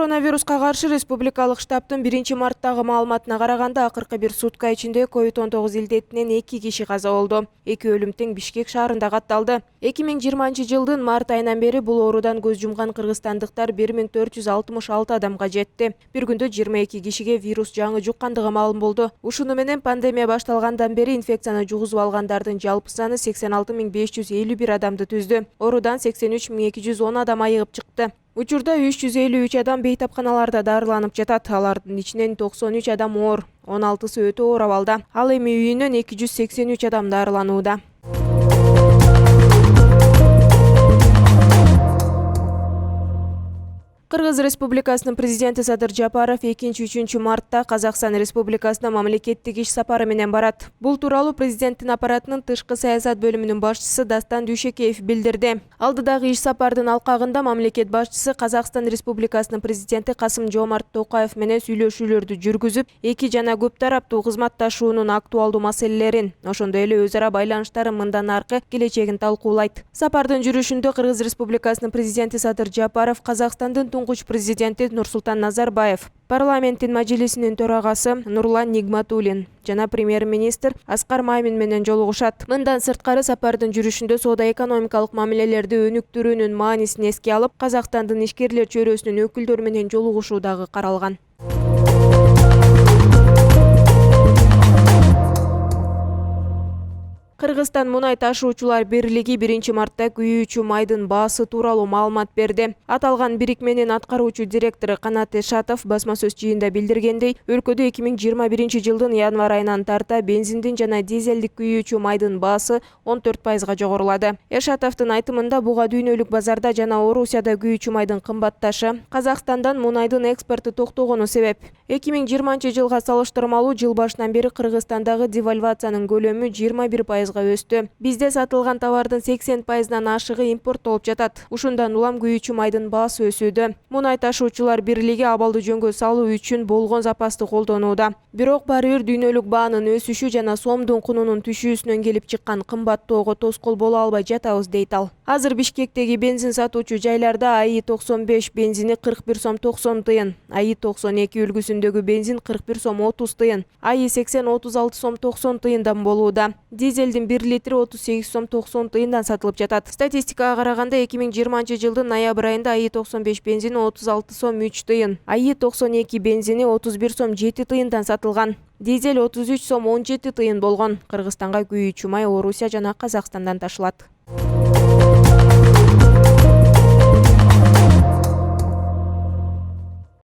Коронавируска каршы республикалык штабтын 1 марттагы маалыматына караганда акыркы бир сутка ичинде COVID-19 илдетинен 2 киши каза болду. 2 өлүм тең Бишкек шаарында катталды. 2020 жылдын март айынан бери бул оорудан көз жумган кыргызстандыктар 1466 адамга жетти. Бир күндө 22 кишиге вирус жаңы жуккандыгы маалым болду. Ушуну менен пандемия башталгандан бери инфекцияны жугузуп алгандардын жалпы саны 86.551 адамды түздү. Оорудан 83.210 адам айыгып чыкты. Учурда 353 адам бейтапканаларда дарыланып жатат. Алардын ичинен 93 адам оор, 16сы өтө оор абалда. Ал эми үйүнөн 283 адам дарыланууда. Кыргыз Республикасынын президенти Садыр Жапаров 2-3 мартта Казакстан Республикасына мамлекеттик иш сапары менен барат. Бул тууралуу президенттин аппаратынын тышкы саясат бөлүмүнүн башчысы Дастан Дүйшекеев билдирди. Алдыдагы иш сапардын алкагында мамлекет башчысы Казакстан Республикасынын президенти Касым-Жомарт Токаев менен сүйлөшүүлөрдү жүргүзүп, эки жана көп тараптуу кызматташуунун актуалдуу маселелерин, ошондой эле өз ара байланыштарын мындан аркы келечегин талкуулайт. Сапардын жүрүшүндө Кыргыз Республикасынын президенти Садыр Жапаров Казакстандын туңгуч президенти Нурсултан Назарбаев, парламенттин мажилисинин төрагасы Нурлан Нигматуллин жана премьер-министр Аскар Мамин менен жолугушат. Мындан сырткары сапардын жүрүшүндө соода-экономикалык мамилелерди өнүктүрүүнүн маанисин эске алып, Казакстандын ишкерлер чөйрөсүнүн өкүлдөрү менен жолугушуу дагы каралган. Кыргызстан Мунай ташуучулар бирлиги 1 мартта күйүүчү майдын баасы тууралуу маалымат берди. Аталган бирикменин аткаруучу директору Канат Эшатов басма сөз жыйында билдиргендей, өлкөдө 2021 жылдын январ айынан тарта бензиндин жана дизелдик күйүүчү майдын баасы 14%га жогорулады. Эшатовдун айтымында буга дүйнөлүк базарда жана Орусияда күйүүчү майдын кымбатташы, Казакстандан мунайдын экспорту токтогону себеп. 2020 жылга салыштырмалуу жыл башынан бери Кыргызстандагы девальвациянын көлөмү 21% өстү. Бизде сатылган товардын 80%нан ашыгы импорттолуп жатат. Ушундан улам күйүүчү майдын баасы өсүүдө. Мунай ташуучулар бирлиги абалды жөнгө салуу үчүн болгон запасты колдонууда. Бирок баары бир дүйнөлүк баанын өсүшү жана сомдун кунунун түшүүсүнөн келип чыккан кымбаттоого тоскоол боло албай жатабыз дейт ал. Азыр Бишкектеги бензин сатуучу жайларда АИ 95 бензини 41 сом 90 тыйын, АИ 92 үлгүсүндөгү бензин 41 сом 30 тыйын, АИ 80 36 сом 90 тыйындан болууда. Дизелдин 1 литри 38 сом 90 тыйындан сатылып жатат. Статистикага караганда 2020 жылдын ноябрь айында АИ 95 бензини 36 сом 3 тыйын, АИ 92 бензини 31 сом 7 тыйындан сатылган. Дизель 33 сом 17 тыйын болгон. Кыргызстанга күйүүчү май Орусия жана Казакстандан ташылат.